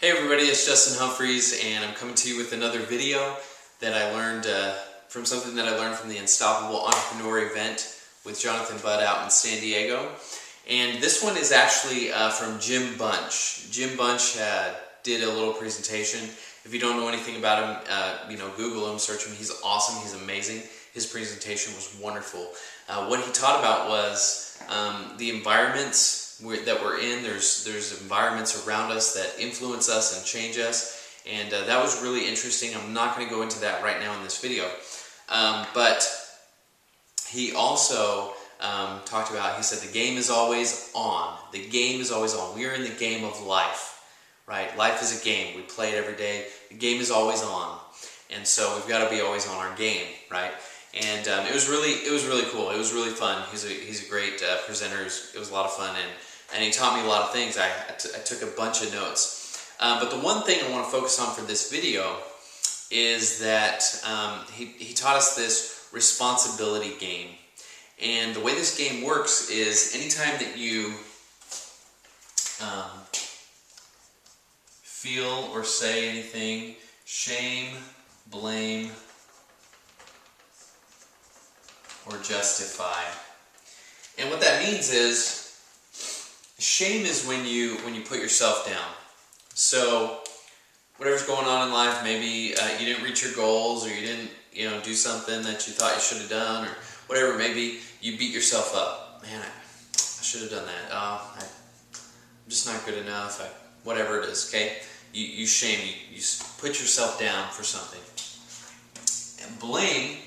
Hey everybody, it's Justin Humphreys and I'm coming to you with another video that I learned from something that I learned from the Unstoppable Entrepreneur event with Jonathan Budd out in San Diego. And this one is actually from Jim Bunch. Jim Bunch did a little presentation. If you don't know anything about him, Google him, search him. He's awesome, he's amazing. His presentation was wonderful. What he taught about was the environments that we're in. There's environments around us that influence us and change us, and that was really interesting. I'm not going to go into that right now in this video, but he also talked about, he said the game is always on. The game is always on. We are in the game of life, right? Life is a game. We play it every day. The game is always on, and so we've got to be always on our game, right? And it was really cool. It was really fun. He's a great presenter. It was a lot of fun, and he taught me a lot of things. I took a bunch of notes. But the one thing I want to focus on for this video is that he taught us this responsibility game. And the way this game works is anytime that you feel or say anything, shame, blame, or justify. And what that means is, shame is when you put yourself down. So whatever's going on in life, maybe you didn't reach your goals, or you didn't do something that you thought you should have done, or whatever. Maybe you beat yourself up. Man, I should have done that. I'm just not good enough. Whatever it is, okay? You shame. You put yourself down for something. And blame,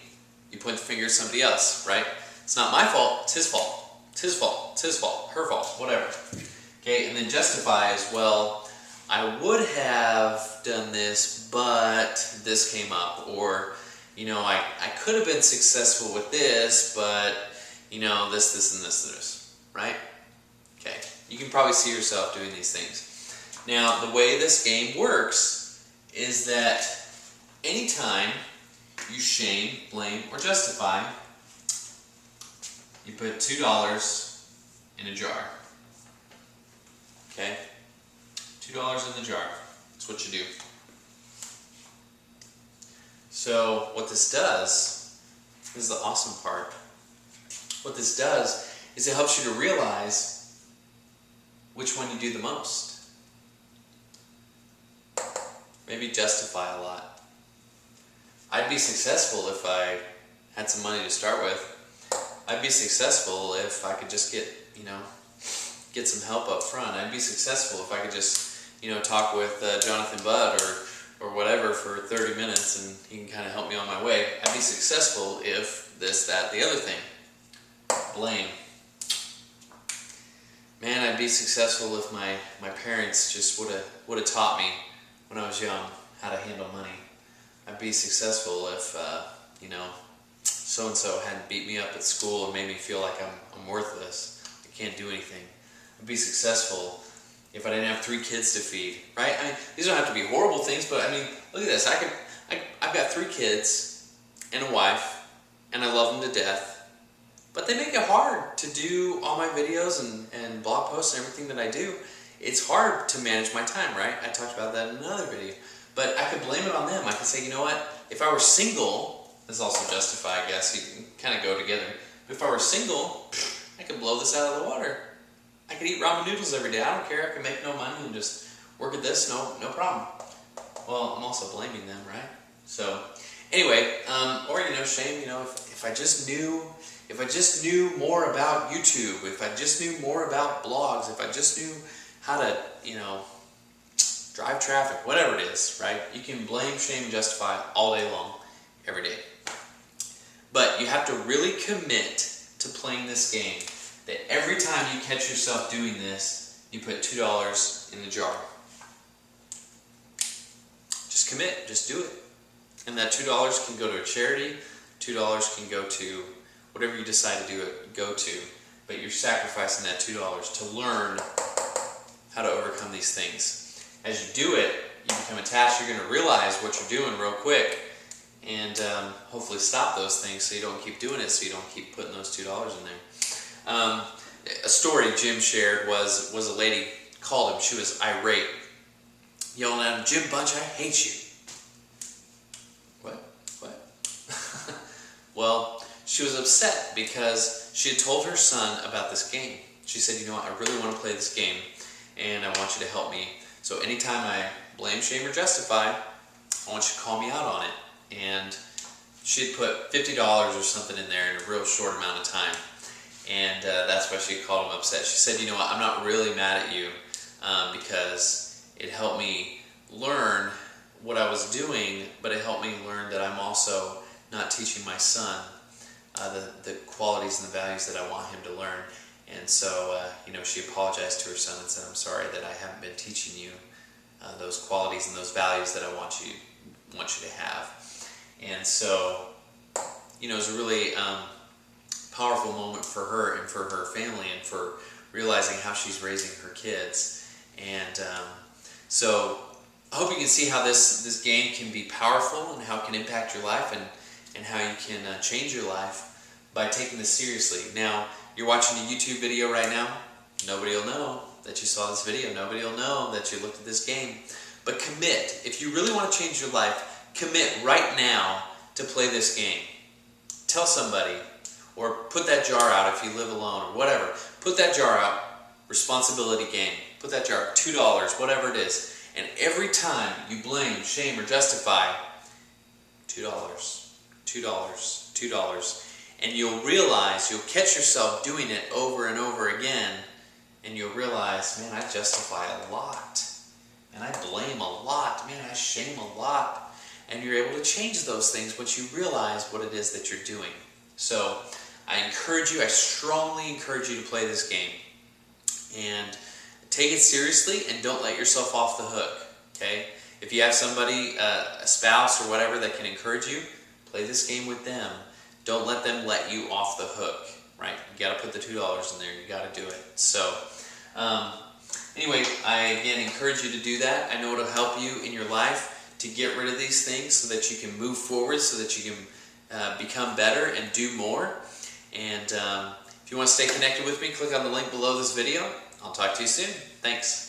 you point the finger at somebody else, right? It's not my fault, it's his fault. It's his fault, it's his fault, her fault, whatever. Okay, and then justify is, well, I would have done this, but this came up. Or, I could have been successful with this, but, this, and this, right? Okay, you can probably see yourself doing these things. Now, the way this game works is that anytime you shame, blame, or justify, you put $2 in a jar. Okay? $2 in the jar. That's what you do. So what this does, this is the awesome part. What this does is it helps you to realize which one you do the most. Maybe justify a lot. I'd be successful if I had some money to start with. I'd be successful if I could just get some help up front. I'd be successful if I could just, talk with Jonathan Budd or whatever for 30 minutes and he can kind of help me on my way. I'd be successful if this, that, the other thing. Blame. Man, I'd be successful if my parents just would have taught me when I was young how to handle money. I'd be successful if, so-and-so hadn't beat me up at school and made me feel like I'm worthless. I can't do anything. I'd be successful if I didn't have 3 kids to feed, right? I mean, these don't have to be horrible things, but I mean, look at this. I've got 3 kids and a wife, and I love them to death, but they make it hard to do all my videos and blog posts and everything that I do. It's hard to manage my time, right? I talked about that in another video. But I could blame it on them. I could say, you know what? If I were single, this is also justify, I guess. You can kind of go together. But if I were single, I could blow this out of the water. I could eat ramen noodles every day. I don't care. I could make no money and just work at this. No problem. Well, I'm also blaming them, right? So, anyway, or shame. If I just knew more about YouTube, if I just knew more about blogs, if I just knew how to, drive traffic, whatever it is, right? You can blame, shame, and justify all day long, every day. But you have to really commit to playing this game, that every time you catch yourself doing this, you put $2 in the jar. Just commit, just do it. And that $2 can go to a charity, $2 can go to whatever you decide to go to, but you're sacrificing that $2 to learn how to overcome these things. As you do it, you become attached. You're going to realize what you're doing real quick, and hopefully stop those things so you don't keep doing it, so you don't keep putting those $2 in there. A story Jim shared was a lady called him. She was irate yelling at him, "Jim Bunch, I hate you." What? Well, she was upset because she had told her son about this game. She said, "You know what, I really want to play this game, and I want you to help me. So anytime I blame, shame, or justify, I want you to call me out on it." And she had put $50 or something in there in a real short amount of time. And that's why she called him upset. She said, "You know what, I'm not really mad at you because it helped me learn what I was doing, but it helped me learn that I'm also not teaching my son the qualities and the values that I want him to learn." And so, she apologized to her son and said, "I'm sorry that I haven't been teaching you those qualities and those values that I want you to have." And so, it was a really powerful moment for her and for her family and for realizing how she's raising her kids. And so I hope you can see how this game can be powerful and how it can impact your life and how you can change your life by taking this seriously. Now, you're watching a YouTube video right now. Nobody will know that you saw this video. Nobody will know that you looked at this game. But commit. If you really want to change your life, commit right now to play this game. Tell somebody, or put that jar out if you live alone or whatever. Put that jar out, responsibility game. Put that jar, $2, whatever it is. And every time you blame, shame, or justify, $2, $2, $2. And you'll realize, you'll catch yourself doing it over and over again, and you'll realize, man, I justify a lot. And I blame a lot. Man, I shame a lot. And you're able to change those things once you realize what it is that you're doing. So I strongly encourage you to play this game. And take it seriously and don't let yourself off the hook, okay? If you have somebody, a spouse or whatever that can encourage you, play this game with them. Don't let them let you off the hook, right? You got to put the $2 in there. You got to do it. So anyway, I again encourage you to do that. I know it'll help you in your life to get rid of these things so that you can move forward, so that you can become better and do more. And if you want to stay connected with me, click on the link below this video. I'll talk to you soon. Thanks.